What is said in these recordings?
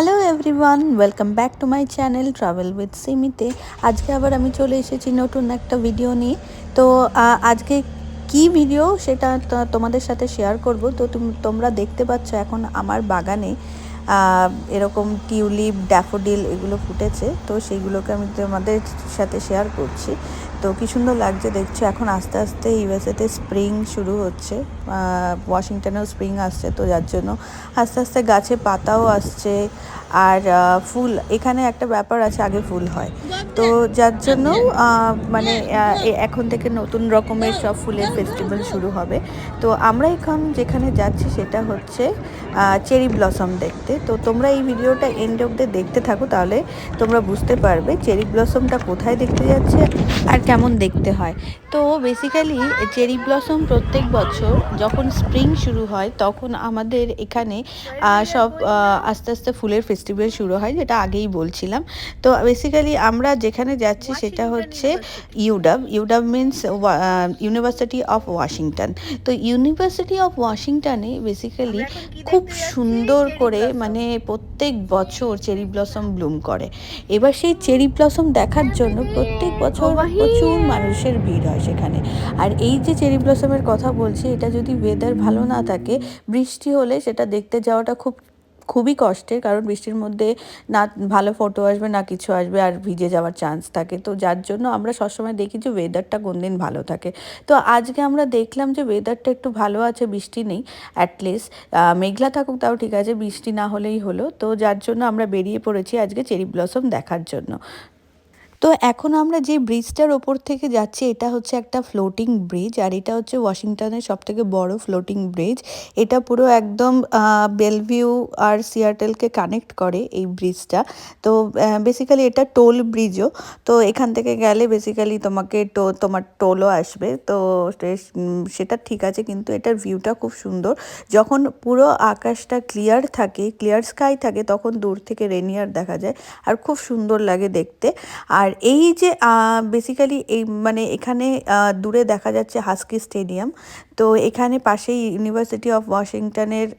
Hello everyone, welcome back to my channel travel with সিমিতে। আজকে আবার আমি চলে এসেছি নতুন একটা ভিডিও নিয়ে। তো আজকে কি ভিডিও সেটা তোমাদের সাথে শেয়ার করব। তো তোমরা দেখতে পাচ্ছ এখন আমার বাগানে এরকম টিউলিপ, ড্যাফোডিল এগুলো ফুটেছে। তো সেইগুলোকে আমি তোমাদের সাথে শেয়ার করছি। তো কী সুন্দর লাগছে দেখছো। এখন আস্তে আস্তে ইউএসএতে স্প্রিং শুরু হচ্ছে, ওয়াশিংটনেও স্প্রিং আসছে। তো যার জন্য আস্তে আস্তে গাছে পাতাও আসছে। আর ফুল, এখানে একটা ব্যাপার আছে, আগে ফুল হয়। তো যার জন্য মানে এখন থেকে নতুন রকমের সব ফুলের ফেস্টিভ্যাল শুরু হবে। তো আমরা এখন যেখানে যাচ্ছি সেটা হচ্ছে চেরি ব্লসম দেখতে। তো তোমরা এই ভিডিওটা এন্ড অবধি দেখতে থাকো, তাহলে তোমরা বুঝতে পারবে চেরি ব্লসমটা কোথায় দেখতে যাচ্ছে আর কেমন দেখতে হয়। তো বেসিক্যালি চেরি ব্লসম প্রত্যেক বছর যখন স্প্রিং শুরু হয় তখন আমাদের এখানে সব আস্তে আস্তে ফুলের ফেস্টিভ্যাল শুরু হয়, যেটা আগেই বলছিলাম। তো বেসিক্যালি আমরা যেখানে যাচ্ছি সেটা হচ্ছে ইউডাব মিন্স ইউনিভার্সিটি অফ ওয়াশিংটন। তো ইউনিভার্সিটি অফ ওয়াশিংটনে বেসিক্যালি খুব সুন্দর করে মানে প্রত্যেক বছর চেরি ব্লসম ব্লুম করে। এবার সেই চেরি ব্লসম দেখার জন্য প্রত্যেক বছর প্রচুর মানুষের ভিড় হয় সেখানে। আর এই যে চেরি ব্লসমের কথা বলছি, এটা যদি ওয়েদার ভালো না থাকে, বৃষ্টি হলে সেটা দেখতে যাওয়াটা খুবই কষ্টের, কারণ বৃষ্টির মধ্যে না ভালো ফটো আসবে না কিছু আসবে, আর ভিজে যাওয়ার চান্স থাকে। তো যার জন্য আমরা সবসময় দেখি যে ওয়েদারটা কোন দিন ভালো থাকে। তো আজকে আমরা দেখলাম যে ওয়েদারটা একটু ভালো আছে, বৃষ্টি নেই অ্যাটলিস্ট। মেঘলা থাকুক তাও ঠিক আছে, বৃষ্টি না হলেই হলো। তো যার জন্য আমরা বেরিয়ে পড়েছি আজকে চেরি ব্লসম দেখার জন্য। তো এখন আমরা যে ব্রিজটার ওপর থেকে যাচ্ছি এটা হচ্ছে একটা ফ্লোটিং ব্রিজ, আর এটা হচ্ছে ওয়াশিংটনের সবথেকে বড় ফ্লোটিং ব্রিজ। এটা পুরো একদম বেলভিউ আর সিয়াটেলকে কানেক্ট করে এই ব্রিজটা। তো বেসিক্যালি এটা টোল ব্রিজও। তো এখান থেকে গেলে বেসিক্যালি তোমাকে তোমার টোলও আসবে। তো সেটা ঠিক আছে, কিন্তু এটার ভিউটা খুব সুন্দর। যখন পুরো আকাশটা ক্লিয়ার থাকে, ক্লিয়ার স্কাই থাকে, তখন দূর থেকে রেনিয়ার দেখা যায় আর খুব সুন্দর লাগে দেখতে। আর এই যে বেসিক্যালি এই মানে এখানে দূরে দেখা যাচ্ছে হাস্কি স্টেডিয়াম। তো এখানে পাশেই ইউনিভার্সিটি অফ ওয়াশিংটনের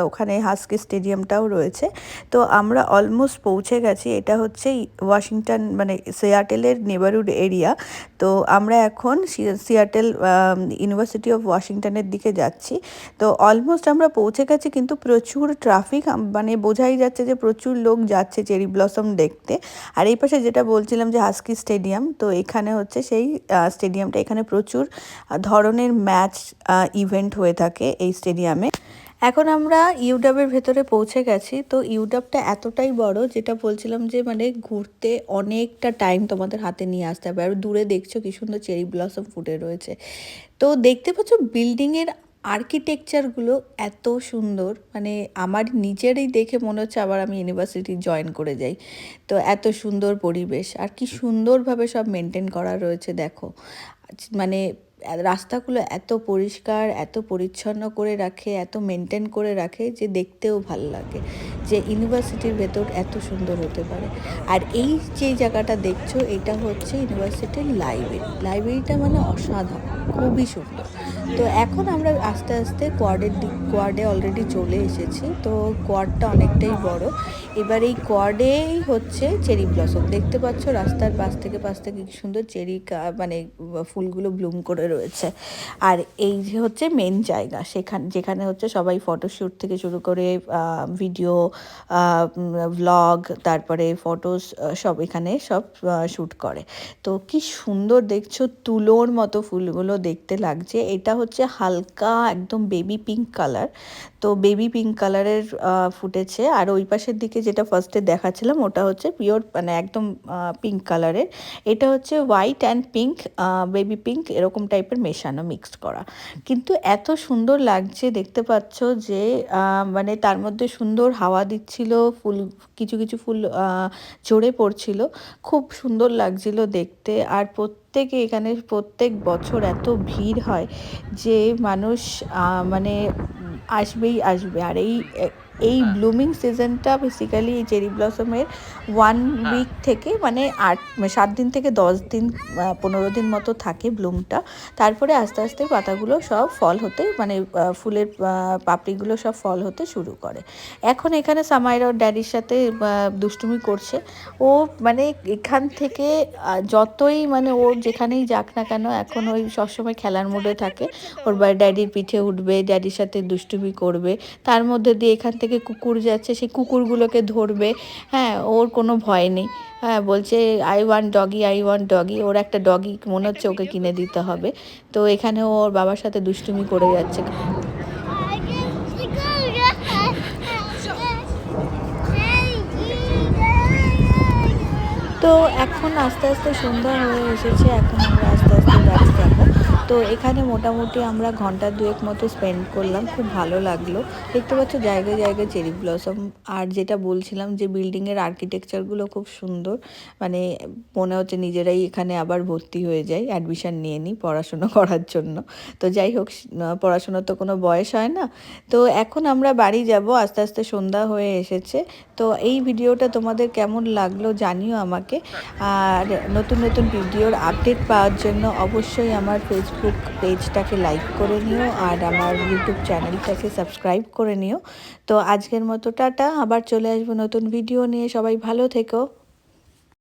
ওখানে হাস্কি স্টেডিয়ামটাও রয়েছে। তো আমরা অলমোস্ট পৌঁছে গেছি। এটা হচ্ছে ওয়াশিংটন মানে সিয়াটেলের নেবারহুড এরিয়া। তো আমরা এখন সিয়াটেল ইউনিভার্সিটি অফ ওয়াশিংটনের দিকে যাচ্ছি। তো অলমোস্ট আমরা পৌঁছে গেছি, কিন্তু প্রচুর ট্রাফিক, মানে বোঝাই যাচ্ছে যে প্রচুর লোক যাচ্ছে চেরি ব্লসম দেখতে। আর এই পাশে যেটা বলছিলাম যে হাস্কি স্টেডিয়াম, তো এখানে হচ্ছে সেই স্টেডিয়ামটা। এখানে প্রচুর ধরনের ম্যাচ ইভেন্ট হয়ে থাকে এই স্টেডিয়ামে। এখন আমরা ইউডাবের ভেতরে পৌঁছে গেছি। তো ইউডাবটা এতটাই বড়, যেটা বলছিলাম যে মানে ঘুরতে অনেকটা টাইম তোমাদের হাতে নিয়ে আসতে হবে। আর দূরে দেখছো কি সুন্দর চেরি ব্লসম ফুটে রয়েছে। তো দেখতে পাচ্ছ বিল্ডিংয়ের আর্কিটেকচারগুলো এত সুন্দর, মানে আমার নিজেরই দেখে মনে হচ্ছে আবার আমি ইউনিভার্সিটি জয়েন করে যাই। তো এত সুন্দর পরিবেশ, আর কি সুন্দরভাবে সব মেনটেন করা রয়েছে দেখো। মানে রাস্তাগুলো এত পরিষ্কার, এত পরিচ্ছন্ন করে রাখে, এত মেনটেন করে রাখে যে দেখতেও ভালো লাগে যে ইউনিভার্সিটির ভেতর এত সুন্দর হতে পারে। আর এই যে জায়গাটা দেখছো এটা হচ্ছে ইউনিভার্সিটির লাইব্রেরিটা মানে অসাধারণ, খুবই সুন্দর। তো এখন আমরা আস্তে আস্তে কোয়ার্ডে অলরেডি চলে এসেছি। তো কোয়ার্ডটা অনেকটাই বড়। এবার এই কোয়ার্ডেই হচ্ছে চেরি ব্লসম দেখতে পাচ্ছ, রাস্তার পাশ থেকে কি সুন্দর চেরি মানে ফুলগুলো ব্লুম করে রয়েছে। আর এই যে হচ্ছে মেন জায়গা, যেখানে হচ্ছে সবাই ফটোশ্যুট থেকে শুরু করে ভিডিও, ভ্লগ, তারপরে ফটোস সব এখানে সব শ্যুট করে। তো কি সুন্দর দেখছো, তুলোর মতো ফুলগুলো দেখতে লাগছে। এটা হচ্ছে হালকা একদম বেবি পিঙ্ক কালার। তো বেবি পিঙ্ক কালারের ফুটেছে। আর ওই পাশের দিকে যেটা ফার্স্টে দেখাচ্ছিলাম ওটা হচ্ছে পিওর মানে একদম পিঙ্ক কালারের। এটা হচ্ছে white and pink, baby pink এরকম টাইপের মেশানো, মিক্সড করা। কিন্তু এত সুন্দর লাগছে দেখতে পাচ্ছ যে মানে তার মধ্যে সুন্দর হাওয়া দিচ্ছিল, কিছু কিছু ফুল ঝরে পড়ছিল, খুব সুন্দর লাগছিল দেখতে। আর এখানে প্রত্যেক বছর এত ভিড় হয় যে মানুষ মানে আসবেই আসবে। আর এই এই ব্লুমিং সিজনটা বেসিক্যালি এই চেরি ব্লসমের 1 উইক থেকে মানে 7 দিন থেকে 10 দিন 15 দিন মতো থাকে ব্লুমটা। তারপরে আস্তে আস্তে পাতাগুলো সব ফল হতে মানে ফুলের পাপড়িগুলো সব ফল হতে শুরু করে। এখন এখানে সামাইরা ওর ড্যাডির সাথে দুষ্টুমি করছে। ও মানে এখান থেকে যতই মানে ও যেখানেই যাক না কেন এখন ওই সবসময় খেলার মুডে থাকে। ওর ড্যাডির পিঠে উঠবে, ড্যাডির সাথে দুষ্টুমি করবে। তার মধ্যে দিয়ে এখান থেকে কুকুর যাচ্ছে, সেই কুকুরগুলোকে ধরবে। হ্যাঁ, ওর কোনো ভয় নেই। হ্যাঁ, বলছে I want doggy, I want doggy. ওর একটা ডগি মনে হচ্ছে ওকে কিনে দিতে হবে। তো এখানে ওর বাবার সাথে দুষ্টুমি করে যাচ্ছে। তো এখন আস্তে আস্তে সন্ধ্যা হয়ে এসেছে, এখন আমরা আস্তে আস্তে বাড়ি যাবো। তো এখানে মোটামুটি আমরা ঘন্টা 2 মতো স্পেন্ড করলাম, খুব ভালো লাগলো। দেখতে পাচ্ছ জায়গায় জায়গায় চেরি ব্লসম। আর যেটা বলছিলাম যে বিল্ডিংয়ের আর্কিটেকচারগুলো খুব সুন্দর, মানে মনে হচ্ছে নিজেরাই এখানে আবার ভর্তি হয়ে যাই, অ্যাডমিশন নিয়ে নিই পড়াশুনো করার জন্য। তো যাই হোক, পড়াশোনার তো কোনো বয়স হয় না। তো এখন আমরা বাড়ি যাব, আস্তে আস্তে সন্ধ্যা হয়ে এসেছে। তো এই ভিডিওটা তোমাদের কেমন লাগলো জানিও আমাকে। আর নতুন নতুন ভিডিওর আপডেট পাওয়ার জন্য অবশ্যই আমার ফেসবুক পেজটাকে লাইক করে নিও আর আমার ইউটিউব চ্যানেলটাকে সাবস্ক্রাইব করে নিও। তো আজকের মতো টাটা, আবার চলে আসবো নতুন ভিডিও নিয়ে। সবাই ভালো থেকো।